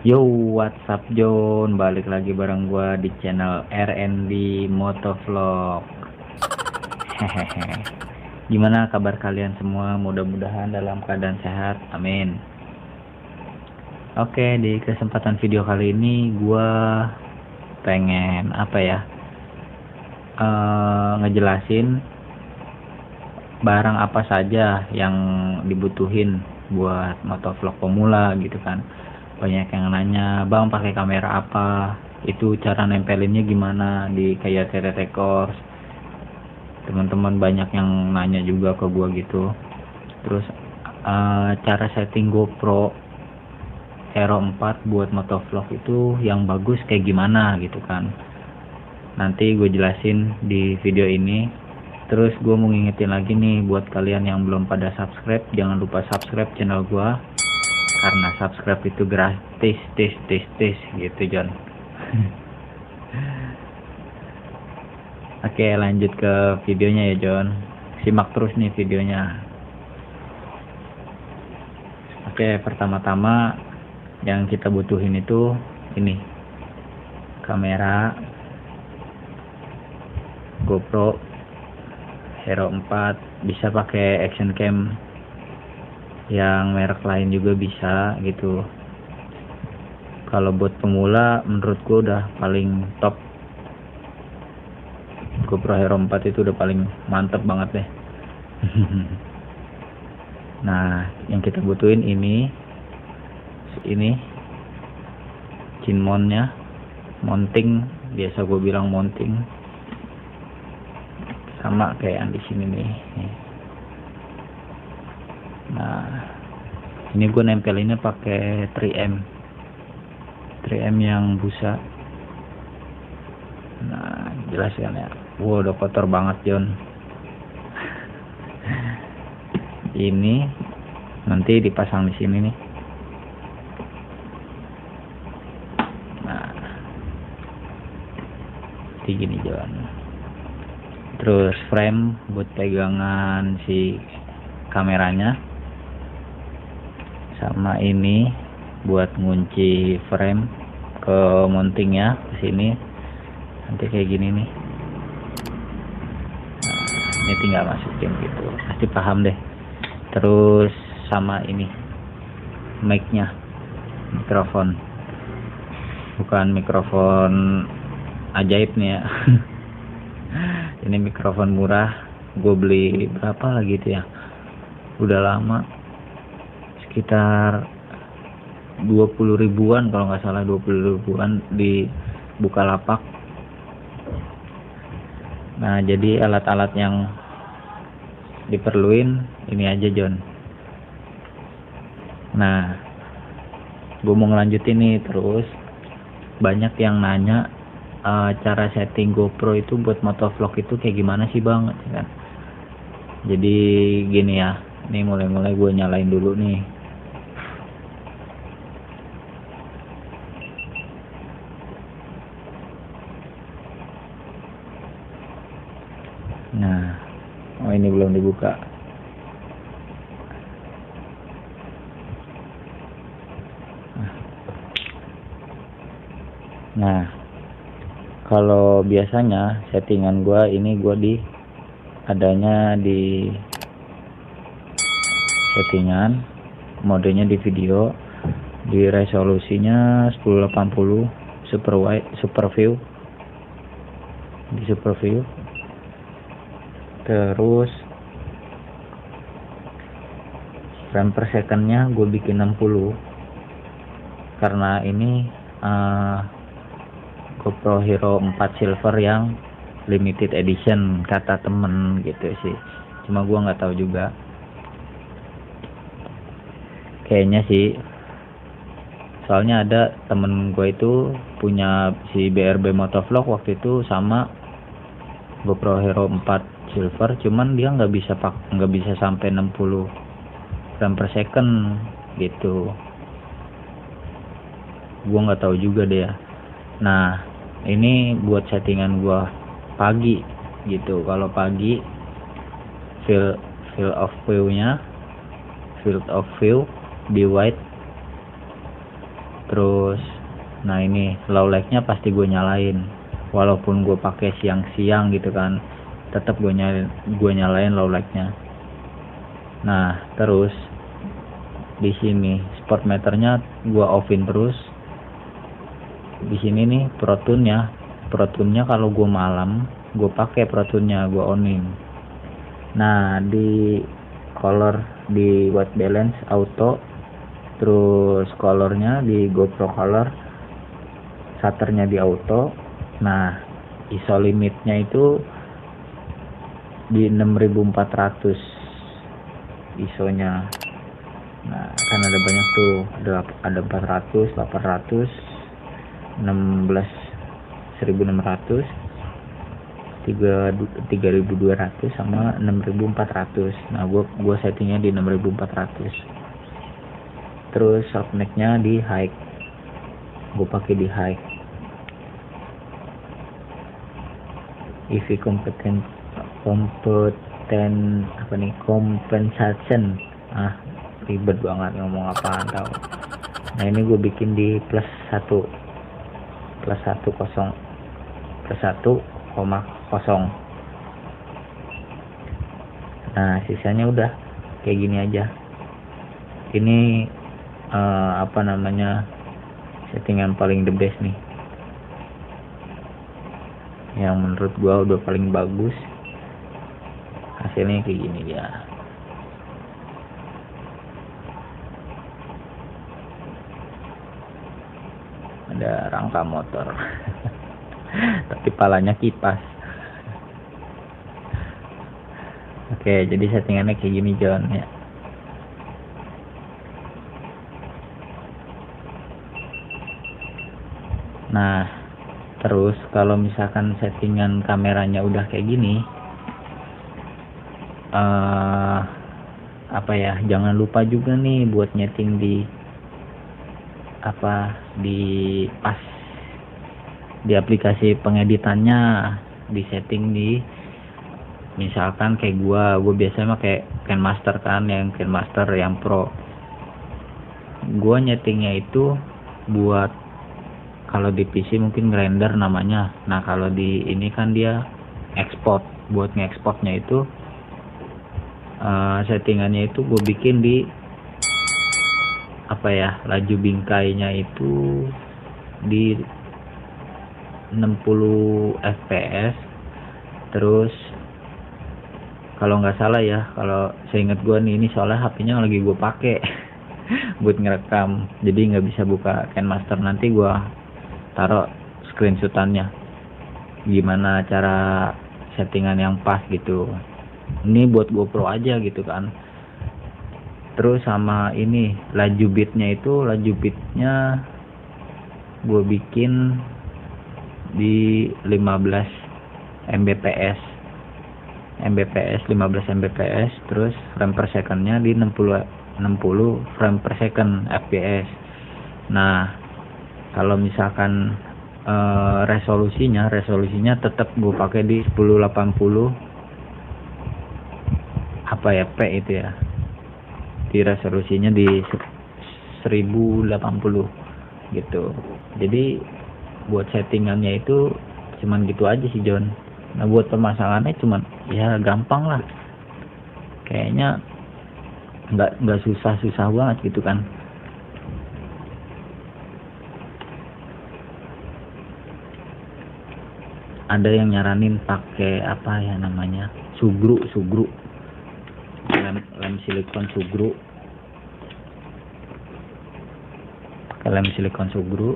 Yo, what's up John? Balik lagi bareng gua di channel RND Motovlog. Hehehe. Gimana kabar kalian semua? Mudah-mudahan dalam keadaan sehat. Amin. Oke, di kesempatan video kali ini gua pengen ngejelasin barang apa saja yang dibutuhin buat motovlog pemula gitu kan. Banyak yang nanya, bang pakai kamera apa, itu cara nempelinnya gimana di kayak TTT Course. Teman-teman banyak yang nanya juga ke gua gitu. Terus cara setting GoPro Hero 4 buat motovlog itu yang bagus kayak gimana gitu kan. Nanti gue jelasin di video ini. Terus gue mau ngingetin lagi nih buat kalian yang belum pada subscribe, jangan lupa subscribe channel gue, karena subscribe itu gratis gitu John. Oke, lanjut ke videonya ya John, simak terus nih videonya. Oke, pertama-tama yang kita butuhin itu ini, kamera GoPro Hero 4, bisa pakai action cam yang merek lain juga bisa gitu. Kalau buat pemula menurut gue udah paling top, GoPro Hero 4 itu udah paling mantep banget deh. Nah, yang kita butuhin ini cinmonnya, mounting, biasa gue bilang mounting, sama kayak yang di sini nih. Nah, ini gue nempelinnya pakai 3M yang busa. Nah, jelas kan ya. Wow, udah kotor banget John. Ini nanti dipasang di sini nih. Nah, seperti gini John. Terus frame buat pegangan si kameranya, sama ini buat ngunci frame ke mountingnya ke sini. Nanti kayak gini nih. Nah, ini tinggal masukin gitu, pasti paham deh. Terus sama ini mic-nya, mikrofon, bukan mikrofon ajaib nih ya. Ini mikrofon murah, gue beli berapa lagi itu ya, udah lama, sekitar 20 ribuan kalau nggak salah, 20 ribuan di Bukalapak. Nah, jadi alat-alat yang diperluin ini aja John. Nah, gue mau ngelanjutin nih. Terus banyak yang nanya, cara setting GoPro itu buat motovlog itu kayak gimana sih bang kan? Jadi gini ya, ini mulai gue nyalain dulu nih. Nah, oh ini belum dibuka. Nah, kalau biasanya settingan gua ini, adanya di settingan, modenya di video, di resolusinya 1080 super wide, super view, di super view. Terus frame per secondnya gue bikin 60, karena ini GoPro Hero 4 Silver yang limited edition kata temen gitu sih, cuma gue nggak tahu juga, kayaknya sih. Soalnya ada temen gue itu punya si BRB Motovlog waktu itu sama GoPro Hero 4 Silver, cuman dia nggak bisa sampai 60 frame per second gitu. Gua nggak tahu juga deh ya. Nah, ini buat settingan gua pagi gitu. Kalau pagi field of view di white. Terus nah ini low light-nya pasti gue nyalain, walaupun gue pakai siang-siang gitu kan, tetap gue nyalain low light-nya. Nah, terus di sini spot meternya gue offin terus. Di sini nih Pro Tune-nya kalau gue malam gue pakai Pro Tune-nya, gue onin. Nah, di color di white balance auto, terus colornya di GoPro color, shutternya di auto. Nah, ISO limitnya itu di 6400 ISO-nya. Nah, kan ada banyak tuh, ada 400, 800, 16, 1600, 3200 sama 6400. Nah, gua settingnya di 6400. Terus softmax-nya di high, gue pakai di high. EV compensation, ribet banget ngomong apaan tahu. Nah, ini gue bikin di plus 1,0. Nah, sisanya udah kayak gini aja. Ini settingan paling the best nih, yang menurut gua udah paling bagus. Hasilnya kayak gini ya. Ada rangka motor tapi palanya kipas. Oke, jadi settingannya kayak gini John ya. Nah, terus kalau misalkan settingan kameranya udah kayak gini, jangan lupa juga nih buat nyeting di pas di aplikasi pengeditannya, di setting di, misalkan kayak gua biasanya pakai KineMaster kan, yang KineMaster yang Pro. Gua nyetingnya itu buat, kalau di PC mungkin render namanya. Nah, kalau di ini kan dia export. Buat nge-exportnya itu settingannya itu gue bikin di laju bingkainya itu di 60 fps. Terus kalau nggak salah ya, kalau seingat gue nih, ini soalnya HP-nya lagi gue pakai buat ngerekam, jadi nggak bisa buka KineMaster. Nanti gue taruh screenshotannya gimana cara settingan yang pas gitu. Ini buat GoPro aja gitu kan. Terus sama ini laju bitnya gue bikin di 15 Mbps, 15 Mbps. Terus frame per secondnya di 60 frame per second fps. Nah, kalau misalkan resolusinya tetap gue pakai di 1080 p itu ya. Di resolusinya di 1080 gitu. Jadi buat settingannya itu cuman gitu aja sih John. Nah, buat pemasangannya cuman ya gampang lah. Kayaknya nggak susah banget gitu kan. Ada yang nyaranin pakai sugru, lem silikon sugru, pakai lem silikon sugru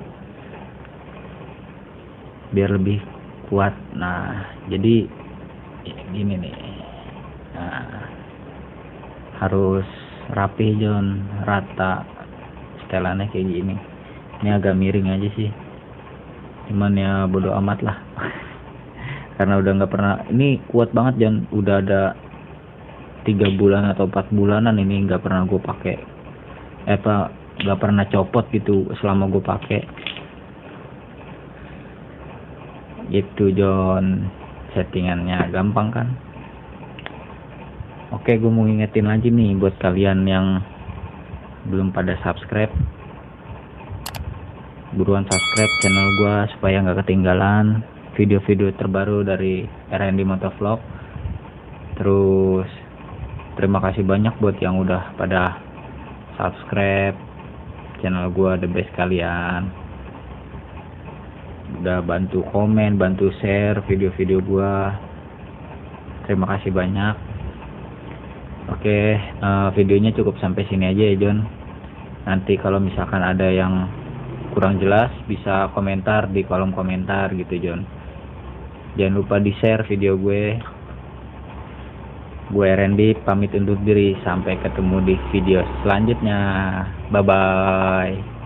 biar lebih kuat. Nah, jadi gini nih, harus rapi John, rata setelannya kayak gini. Ini agak miring aja sih, cuman ya bodo amat lah karena udah nggak pernah, ini kuat banget John, udah ada 3 bulan atau 4 bulanan ini nggak pernah gue pakai, nggak pernah copot gitu selama gue pakai. Itu John, settingannya gampang kan. Oke, gue mau ngingetin lagi nih buat kalian yang belum pada subscribe, buruan subscribe channel gue supaya nggak ketinggalan video-video terbaru dari R&D Motovlog. Terus terima kasih banyak buat yang udah pada subscribe channel gue, the best kalian. Udah bantu komen, bantu share video-video gue. Terima kasih banyak. Oke, videonya cukup sampai sini aja ya John. Nanti kalau misalkan ada yang kurang jelas bisa komentar di kolom komentar gitu John. Jangan lupa di share video gue. Gue Randy pamit undur diri, sampai ketemu di video selanjutnya. Bye bye.